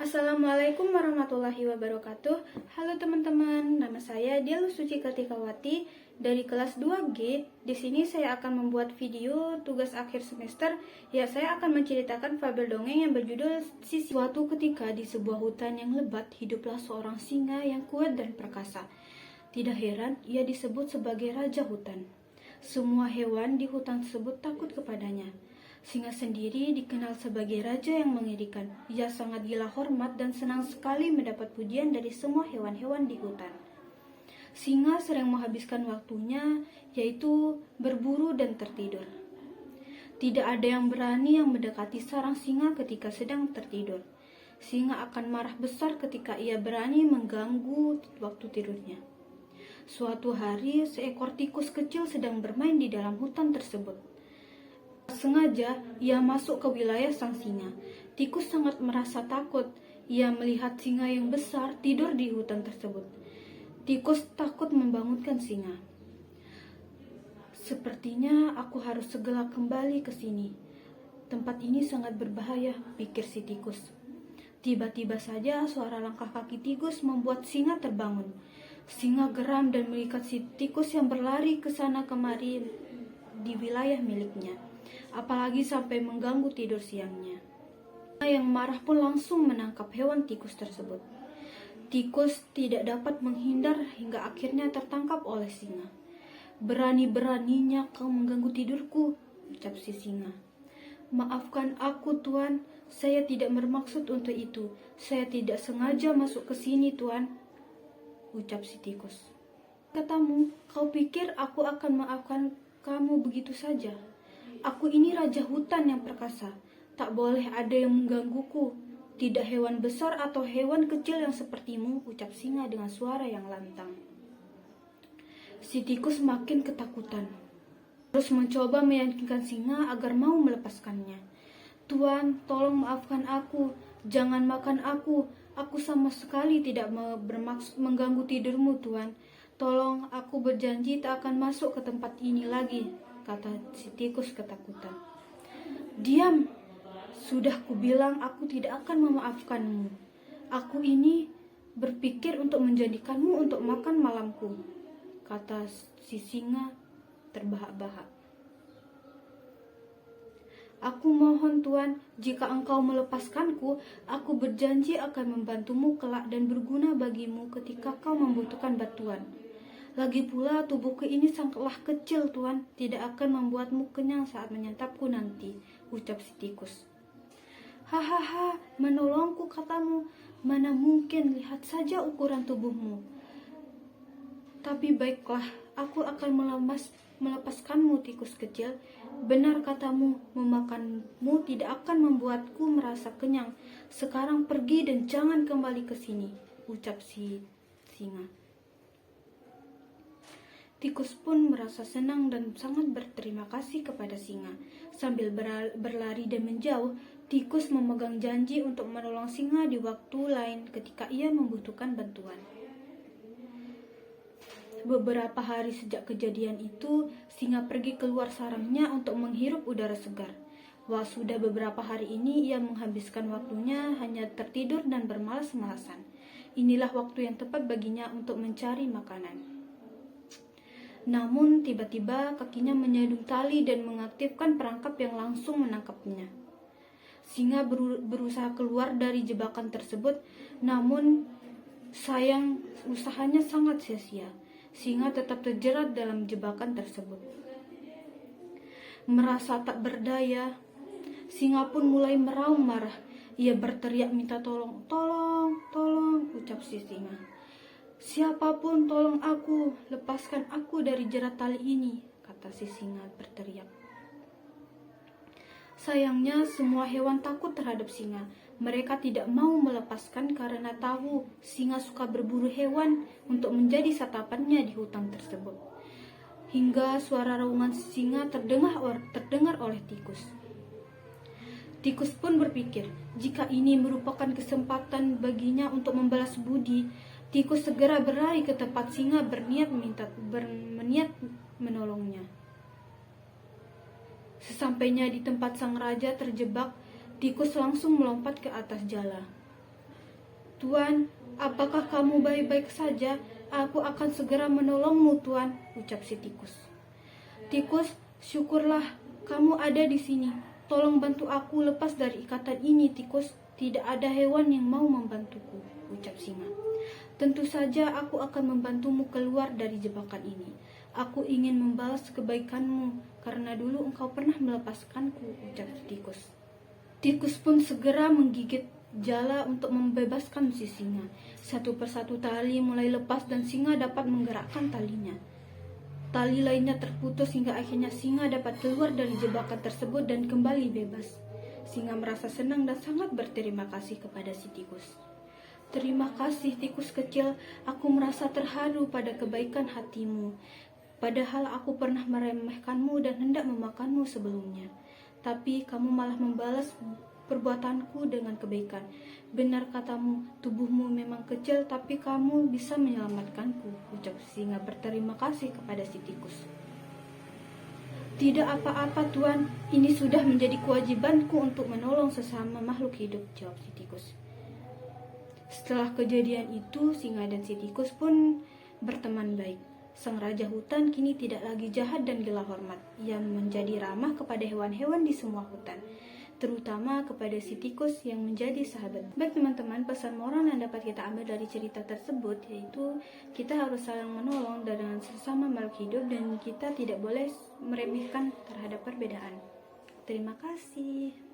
Assalamualaikum warahmatullahi wabarakatuh. Halo teman-teman, nama saya Dielu Suci Kartikawati dari kelas 2G. Di sini saya akan membuat video tugas akhir semester. Ya, saya akan menceritakan fabel dongeng yang berjudul Sisi. Suatu ketika di sebuah hutan yang lebat, hiduplah seorang singa yang kuat dan perkasa. Tidak heran ia disebut sebagai raja hutan. Semua hewan di hutan tersebut takut kepadanya. Singa sendiri dikenal sebagai raja yang mengerikan. Ia sangat gila hormat dan senang sekali mendapat pujian dari semua hewan-hewan di hutan. Singa sering menghabiskan waktunya, yaitu berburu dan tertidur. Tidak ada yang berani yang mendekati sarang singa ketika sedang tertidur. Singa akan marah besar ketika ia berani mengganggu waktu tidurnya. Suatu hari, seekor tikus kecil sedang bermain di dalam hutan tersebut. Sengaja ia masuk ke wilayah sang singa. Tikus sangat merasa takut. Ia melihat singa yang besar tidur di hutan tersebut. Tikus takut membangunkan singa. Sepertinya aku harus segera kembali ke sini. Tempat ini sangat berbahaya, pikir si tikus. Tiba-tiba saja suara langkah kaki tikus membuat singa terbangun. Singa geram dan mengikat si tikus yang berlari ke sana kemari di wilayah miliknya. Apalagi sampai mengganggu tidur siangnya. Yang marah pun langsung menangkap hewan tikus tersebut. Tikus tidak dapat menghindar hingga akhirnya tertangkap oleh singa. Berani-beraninya kau mengganggu tidurku, ucap si singa. Maafkan aku, Tuan. Saya tidak bermaksud untuk itu. Saya tidak sengaja masuk ke sini, Tuan, ucap si tikus. Katamu, kau pikir aku akan maafkan kamu begitu saja? Aku ini raja hutan yang perkasa. Tak boleh ada yang menggangguku. Tidak hewan besar atau hewan kecil yang sepertimu, ucap singa dengan suara yang lantang. Si tikus makin ketakutan. Terus mencoba meyakinkan singa agar mau melepaskannya. Tuan, tolong maafkan aku. Jangan makan aku. Aku sama sekali tidak bermaksud mengganggu tidurmu, Tuan. Tolong, aku berjanji tak akan masuk ke tempat ini lagi, kata si tikus ketakutan. Diam, sudah kubilang aku tidak akan memaafkanmu. Aku ini berpikir untuk menjadikanmu untuk makan malamku, kata si singa terbahak-bahak. Aku mohon, Tuan, jika engkau melepaskanku, aku berjanji akan membantumu kelak dan berguna bagimu ketika kau membutuhkan bantuan. Lagi pula tubuhku ini sangatlah kecil, Tuan, tidak akan membuatmu kenyang saat menyantapku nanti, ucap si tikus. Hahaha, menolongku katamu, mana mungkin, lihat saja ukuran tubuhmu. Tapi baiklah, aku akan melepaskanmu, tikus kecil. Benar katamu, memakanmu tidak akan membuatku merasa kenyang. Sekarang pergi dan jangan kembali ke sini, ucap si singa. Tikus pun merasa senang dan sangat berterima kasih kepada singa. Sambil berlari dan menjauh, tikus memegang janji untuk menolong singa di waktu lain ketika ia membutuhkan bantuan. Beberapa hari sejak kejadian itu, singa pergi keluar sarangnya untuk menghirup udara segar. Wah, sudah beberapa hari ini ia menghabiskan waktunya hanya tertidur dan bermalas-malasan. Inilah waktu yang tepat baginya untuk mencari makanan. Namun tiba-tiba kakinya menyandung tali dan mengaktifkan perangkap yang langsung menangkapnya. Singa berusaha keluar dari jebakan tersebut, namun sayang usahanya sangat sia-sia. Singa tetap terjerat dalam jebakan tersebut. Merasa tak berdaya, singa pun mulai meraung marah. Ia berteriak minta tolong, tolong, tolong, ucap si singa. Siapapun tolong aku, lepaskan aku dari jerat tali ini, kata si singa berteriak. Sayangnya semua hewan takut terhadap singa. Mereka tidak mau melepaskan karena tahu singa suka berburu hewan untuk menjadi santapannya di hutan tersebut. Hingga suara raungan singa terdengar oleh tikus. Tikus pun berpikir, jika ini merupakan kesempatan baginya untuk membalas budi, tikus segera berlari ke tempat singa berniat menolongnya. Sesampainya di tempat sang raja terjebak, tikus langsung melompat ke atas jala. "Tuan, apakah kamu baik-baik saja? Aku akan segera menolongmu, Tuan," ucap si tikus. "Tikus, syukurlah kamu ada di sini. Tolong bantu aku lepas dari ikatan ini, tikus. Tidak ada hewan yang mau membantuku," ucap singa. "Tentu saja aku akan membantumu keluar dari jebakan ini. Aku ingin membalas kebaikanmu karena dulu engkau pernah melepaskanku," ucap tikus. Tikus pun segera menggigit jala untuk membebaskan si singa. Satu persatu tali mulai lepas dan singa dapat menggerakkan talinya. Tali lainnya terputus hingga akhirnya singa dapat keluar dari jebakan tersebut dan kembali bebas. Singa merasa senang dan sangat berterima kasih kepada si tikus. "Terima kasih, tikus kecil. Aku merasa terharu pada kebaikan hatimu. Padahal aku pernah meremehkanmu dan hendak memakanmu sebelumnya. Tapi kamu malah membalas perbuatanku dengan kebaikan. Benar katamu, tubuhmu memang kecil, tapi kamu bisa menyelamatkanku," ucap singa berterima kasih kepada si tikus. "Tidak apa-apa, Tuan. Ini sudah menjadi kewajibanku untuk menolong sesama makhluk hidup," jawab si tikus. Setelah kejadian itu, singa dan si tikus pun berteman baik. Sang raja hutan kini tidak lagi jahat dan gila hormat. Ia menjadi ramah kepada hewan-hewan di semua hutan, terutama kepada si tikus yang menjadi sahabat. Baik teman-teman, pesan moral yang dapat kita ambil dari cerita tersebut yaitu kita harus saling menolong dengan sesama makhluk hidup dan kita tidak boleh meremehkan terhadap perbedaan. Terima kasih.